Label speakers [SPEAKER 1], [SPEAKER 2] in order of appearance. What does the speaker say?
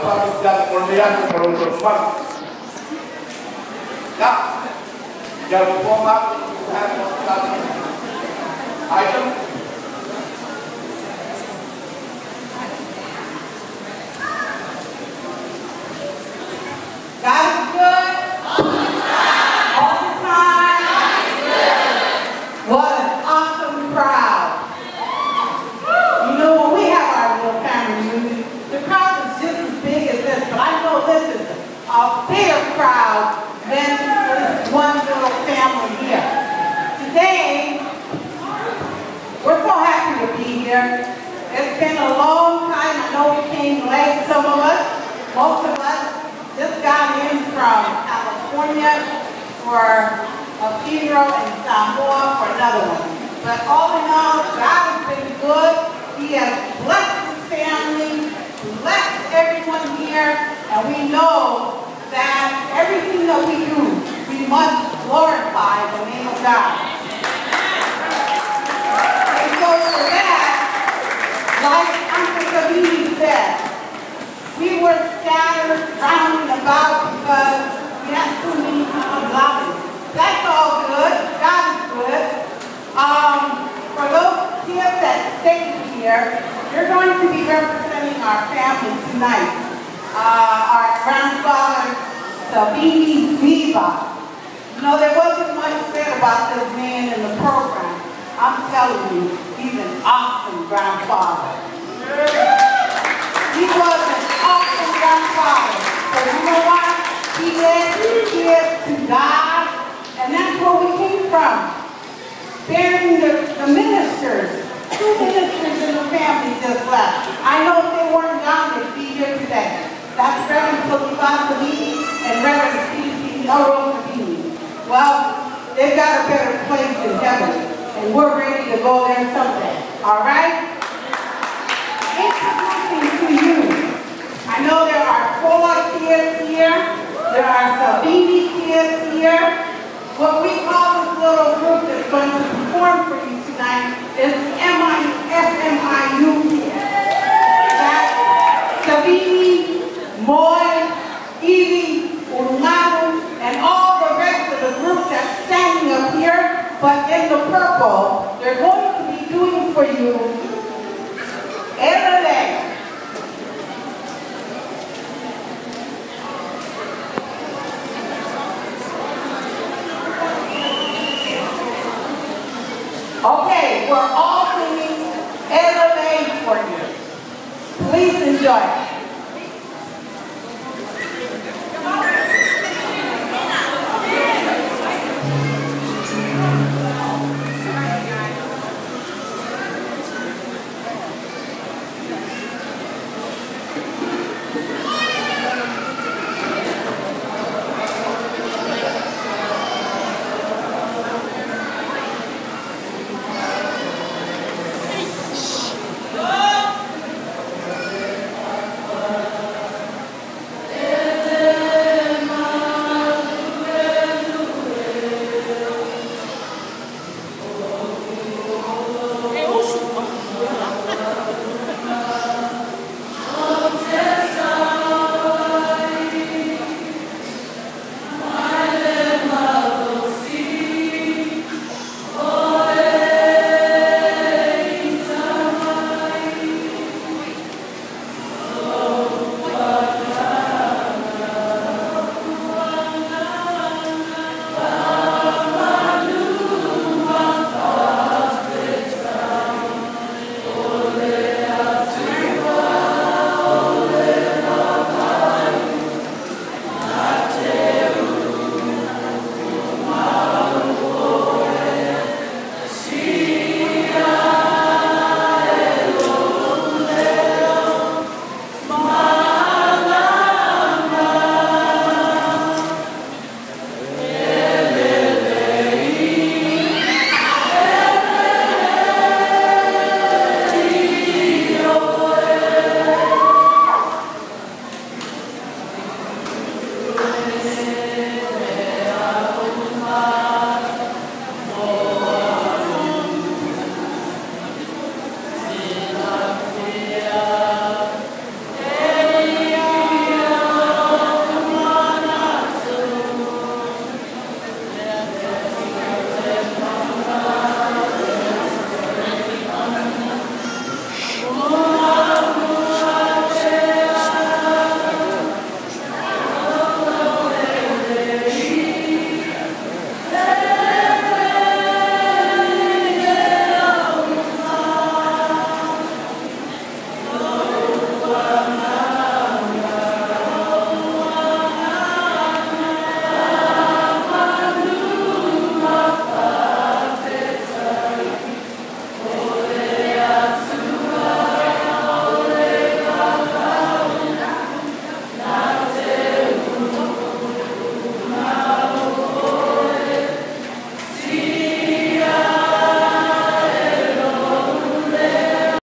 [SPEAKER 1] pasamos ya por mediante por otros pasos. Ya lo pongo up, item.
[SPEAKER 2] God is good. All the time. What an awesome crowd. You know, when we have our little family reunion, the crowd is just as big as this, but I know this is a bigger crowd than this one little family here. Today, we're so happy to be here. It's been a long time. I know we came late, some of us, most of us. Just got in from California for a funeral in Samoa for another one. But all in all, God has been good. He has blessed his family, blessed everyone here, and we know that everything that we do, we must glorify the name of God. And so for that, like Uncle Savini said, we were scattered round and about because we had too many people loving. That's all good. God is good. For those kids that stayed here, you're going to be representing our family tonight. Our grandfather, Savini, Siva. You know, there wasn't much said about this man in the program. I'm telling you, he's an awesome grandfather. He was an awesome grandfather. But you know what? He led his kids to God, and that's where we came from. Burying the ministers. 2 ministers in the family just left. I know if they weren't down, they'd be here today. That's Reverend Pele'ese and Reverend Savini. Well, they've got a better place in heaven, and we're ready to go there someday. All right? Introducing to you, I know there are 4 kids here, there are Savini kids here. What we call this little group that's going to perform for you tonight is SMIU kids. That's Savini, Moy, Evie, Unadu, and all the rest of the group that's standing up here, but in the purple, they're going to be doing for you every day. Okay, we're all singing every day for you. Please enjoy.